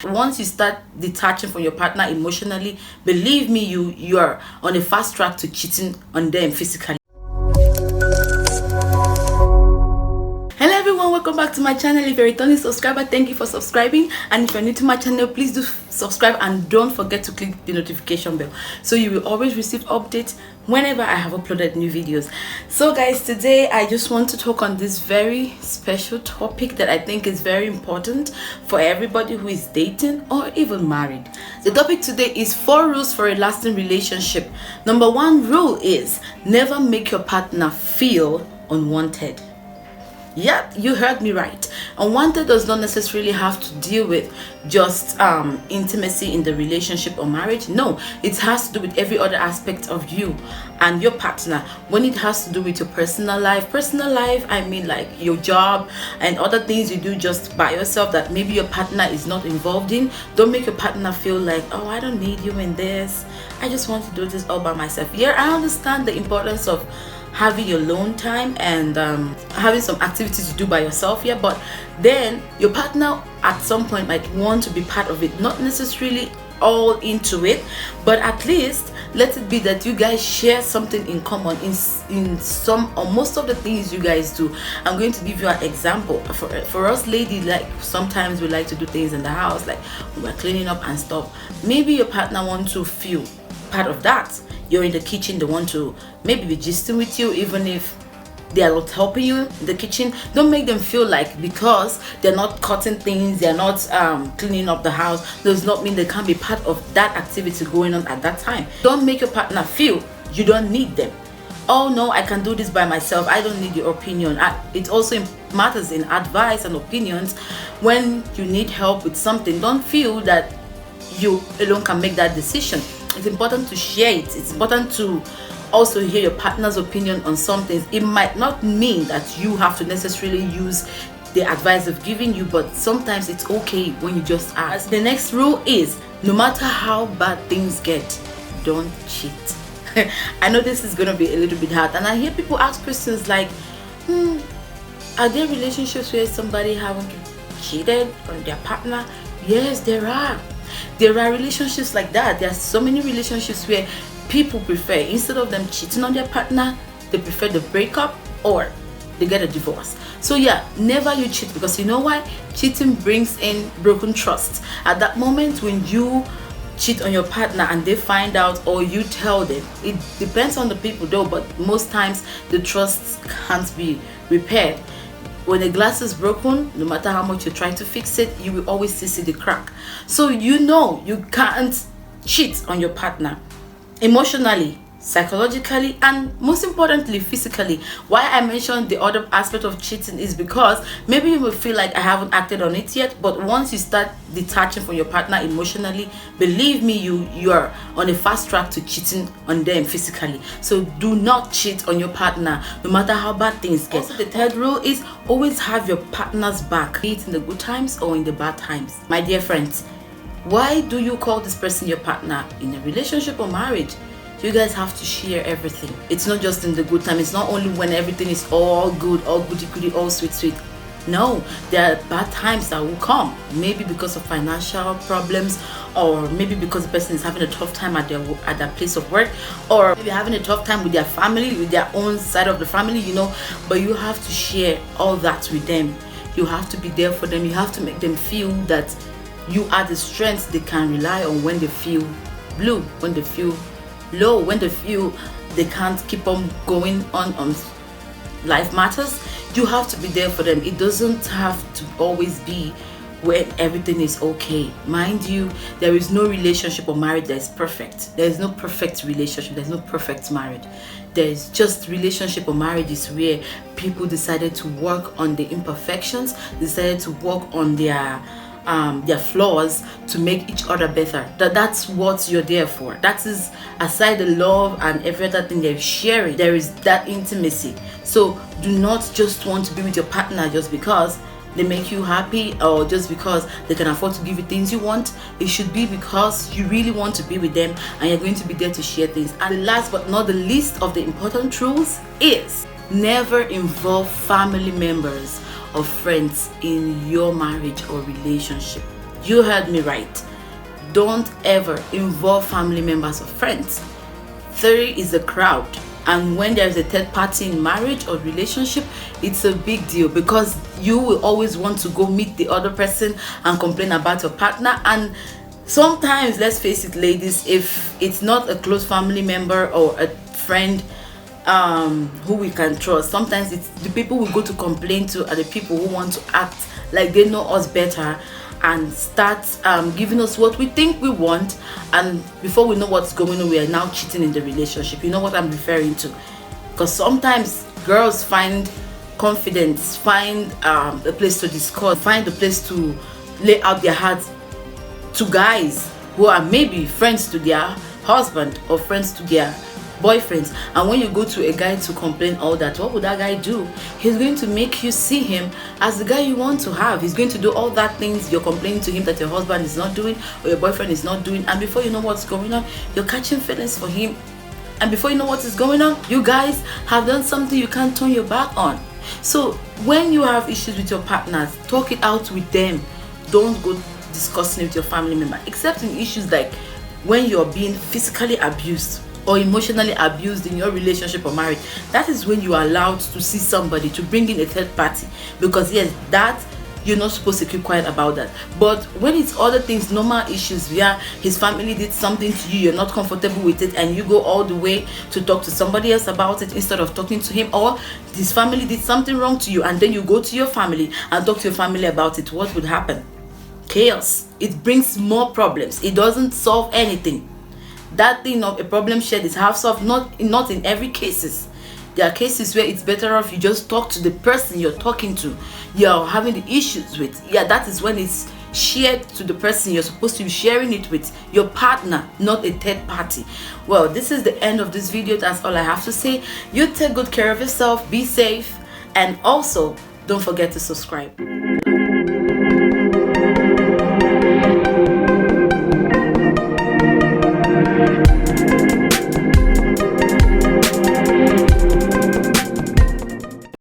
Once you start detaching from your partner emotionally, believe me, you're on a fast track to cheating on them physically. Hello everyone, welcome back to my channel. If you're a returning subscriber, thank you for subscribing, and if you're new to my channel, please do subscribe and don't forget to click the notification bell so you will always receive updates whenever I have uploaded new videos. So guys, today I just want to talk on this very special topic that I think is very important for everybody who is dating or even married. The topic today is 4 rules for a lasting relationship. Number 1 rule is never make your partner feel unwanted. Yep, you heard me right. Unwanted does not necessarily have to deal with just intimacy in the relationship or marriage. No, it has to do with every other aspect of you and your partner. When it has to do with your personal life, I mean like your job and other things you do just by yourself that maybe your partner is not involved in. Don't make your partner feel like, oh, I don't need you in this, I just want to do this all by myself. Yeah, I understand the importance of having your alone time and having some activities to do by yourself, yeah, but then your partner at some point might want to be part of it, not necessarily all into it, but at least let it be that you guys share something in common in some or most of the things you guys do. I'm going to give you an example. For us ladies, like sometimes we like to do things in the house, like we're cleaning up and stuff. Maybe your partner wants to feel part of that. You're in the kitchen, they want to maybe be gisting with you, even if they are not helping you in the kitchen. Don't make them feel like because they're not cutting things, they're not cleaning up the house, does not mean they can't be part of that activity going on at that time. Don't make your partner feel you don't need them. Oh no, I can do this by myself, I don't need your opinion. It also matters in advice and opinions. When you need help with something, don't feel that you alone can make that decision. It's important to share it. It's important to also hear your partner's opinion on some things. It might not mean that you have to necessarily use the advice of giving you, but sometimes it's okay when you just ask. The next rule is no matter how bad things get, don't cheat. I know this is going to be a little bit hard, and I hear people ask questions like, are there relationships where somebody haven't cheated on their partner? Yes, there are. There are relationships like that. There are so many relationships where people prefer, instead of them cheating on their partner, they prefer the breakup or they get a divorce. So yeah, never you cheat, because you know why? Cheating brings in broken trust. At that moment when you cheat on your partner and they find out, or you tell them, it depends on the people though, but most times the trust can't be repaired. When the glass is broken, no matter how much you try to fix it, you will always see the crack. So you know you can't cheat on your partner emotionally, psychologically, and most importantly physically. Why I mentioned the other aspect of cheating is because maybe you will feel like I haven't acted on it yet, but once you start detaching from your partner emotionally, believe me, you're on a fast track to cheating on them physically. So do not cheat on your partner no matter how bad things get. Also, the third rule is always have your partner's back, be it in the good times or in the bad times. My dear friends, why do you call this person your partner in a relationship or marriage? You guys have to share everything. It's not just in the good time. It's not only when everything is all good, all goody goody, all sweet sweet. No, there are bad times that will come. Maybe because of financial problems, or maybe because the person is having a tough time at their place of work, or maybe having a tough time with their family, with their own side of the family, you know. But you have to share all that with them. You have to be there for them. You have to make them feel that you are the strength they can rely on when they feel blue, when they feel low, when they feel they can't keep on going on life matters. You have to be there for them. It doesn't have to always be when everything is okay. Mind you, there is no relationship or marriage that is perfect. There is no perfect relationship. There's no perfect marriage. There is just relationship or marriages where people decided to work on the imperfections, decided to work on their flaws to make each other better. That's what you're there for. That is, aside the love and every other thing they're sharing, there is that intimacy. So do not just want to be with your partner just because they make you happy or just because they can afford to give you things you want. It should be because you really want to be with them and you're going to be there to share things. And last but not the least of the important rules is never involve family members or friends in your marriage or relationship. You heard me right. Don't ever involve family members or friends. 3 is the crowd. And when there is a third party in marriage or relationship, it's a big deal, because you will always want to go meet the other person and complain about your partner. And sometimes, let's face it, ladies, if it's not a close family member or a friend who we can trust, sometimes it's the people we go to complain to are the people who want to act like they know us better and start giving us what we think we want, and before we know what's going on, we are now cheating in the relationship. You know what I'm referring to? Because sometimes girls find confidence, find a place to discuss, find a place to lay out their hearts to guys who are maybe friends to their husband or friends to their boyfriends. And when you go to a guy to complain all that, what would that guy do? He's going to make you see him as the guy you want to have. He's going to do all that things you're complaining to him that your husband is not doing or your boyfriend is not doing, and before you know what's going on, you're catching feelings for him, and before you know what is going on, you guys have done something you can't turn your back on. So when you have issues with your partners, talk it out with them. Don't go discussing it with your family member, except in issues like when you're being physically abused or emotionally abused in your relationship or marriage. That is when you are allowed to see somebody, to bring in a third party, because yes, that you're not supposed to keep quiet about that. But when it's other things, normal issues where his family did something to you, you're not comfortable with it, and you go all the way to talk to somebody else about it instead of talking to him, or his family did something wrong to you and then you go to your family and talk to your family about it, what would happen? Chaos. It brings more problems. It doesn't solve anything. That thing of a problem shared is half solved. Not in every cases. There are cases where it's better off you just talk to the person you're talking to, you're having the issues with. Yeah, that is when it's shared to the person you're supposed to be sharing it with, your partner, not a third party. Well, this is the end of this video. That's all I have to say. You take good care of yourself, be safe, and also don't forget to subscribe.